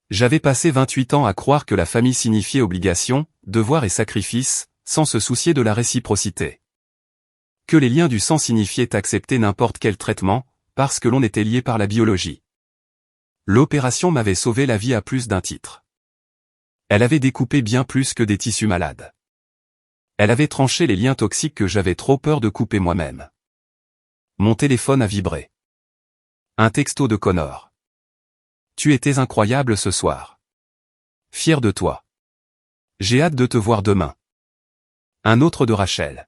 J'avais passé 28 ans à croire que la famille signifiait obligation, devoir et sacrifice, sans se soucier de la réciprocité. Que les liens du sang signifiaient accepter n'importe quel traitement, parce que l'on était lié par la biologie. L'opération m'avait sauvé la vie à plus d'un titre. Elle avait découpé bien plus que des tissus malades. Elle avait tranché les liens toxiques que j'avais trop peur de couper moi-même. Mon téléphone a vibré. Un texto de Connor. Tu étais incroyable ce soir. Fier de toi. J'ai hâte de te voir demain. Un autre de Rachel.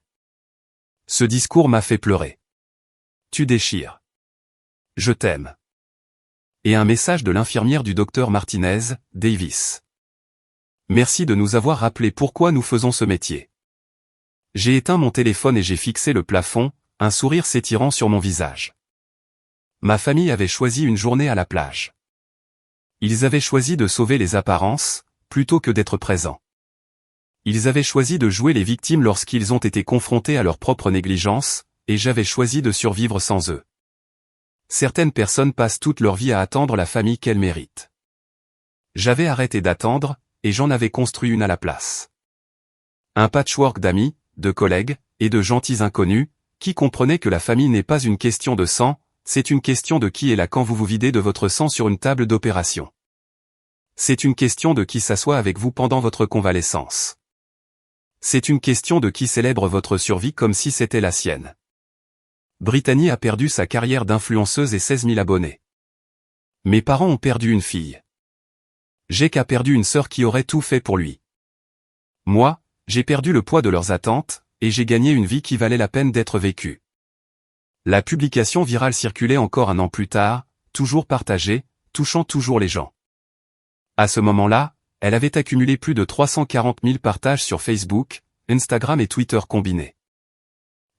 Ce discours m'a fait pleurer. Tu déchires. Je t'aime. Et un message de l'infirmière du docteur Martinez, Davis. Merci de nous avoir rappelé pourquoi nous faisons ce métier. J'ai éteint mon téléphone et j'ai fixé le plafond, un sourire s'étirant sur mon visage. Ma famille avait choisi une journée à la plage. Ils avaient choisi de sauver les apparences, plutôt que d'être présents. Ils avaient choisi de jouer les victimes lorsqu'ils ont été confrontés à leur propre négligence, et j'avais choisi de survivre sans eux. Certaines personnes passent toute leur vie à attendre la famille qu'elles méritent. J'avais arrêté d'attendre, et j'en avais construit une à la place. Un patchwork d'amis, de collègues, et de gentils inconnus, qui comprenaient que la famille n'est pas une question de sang, c'est une question de qui est là quand vous vous videz de votre sang sur une table d'opération. C'est une question de qui s'assoit avec vous pendant votre convalescence. C'est une question de qui célèbre votre survie comme si c'était la sienne. Brittany a perdu sa carrière d'influenceuse et 16 000 abonnés. Mes parents ont perdu une fille. Jake a perdu une sœur qui aurait tout fait pour lui. Moi, j'ai perdu le poids de leurs attentes, et j'ai gagné une vie qui valait la peine d'être vécue. La publication virale circulait encore un an plus tard, toujours partagée, touchant toujours les gens. À ce moment-là, elle avait accumulé plus de 340 000 partages sur Facebook, Instagram et Twitter combinés.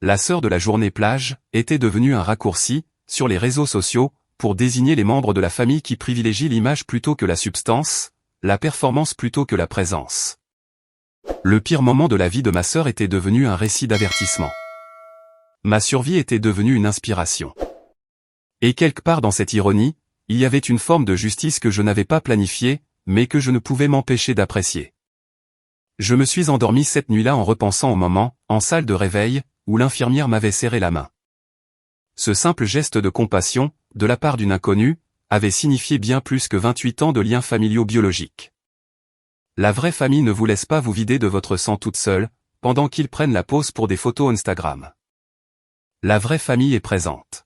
La sœur de la journée plage était devenue un raccourci, sur les réseaux sociaux, pour désigner les membres de la famille qui privilégient l'image plutôt que la substance, la performance plutôt que la présence. Le pire moment de la vie de ma sœur était devenu un récit d'avertissement. Ma survie était devenue une inspiration. Et quelque part dans cette ironie, il y avait une forme de justice que je n'avais pas planifiée, mais que je ne pouvais m'empêcher d'apprécier. Je me suis endormi cette nuit-là en repensant au moment, en salle de réveil, où l'infirmière m'avait serré la main. Ce simple geste de compassion, de la part d'une inconnue, avait signifié bien plus que 28 ans de liens familiaux biologiques. La vraie famille ne vous laisse pas vous vider de votre sang toute seule, pendant qu'ils prennent la pause pour des photos Instagram. La vraie famille est présente.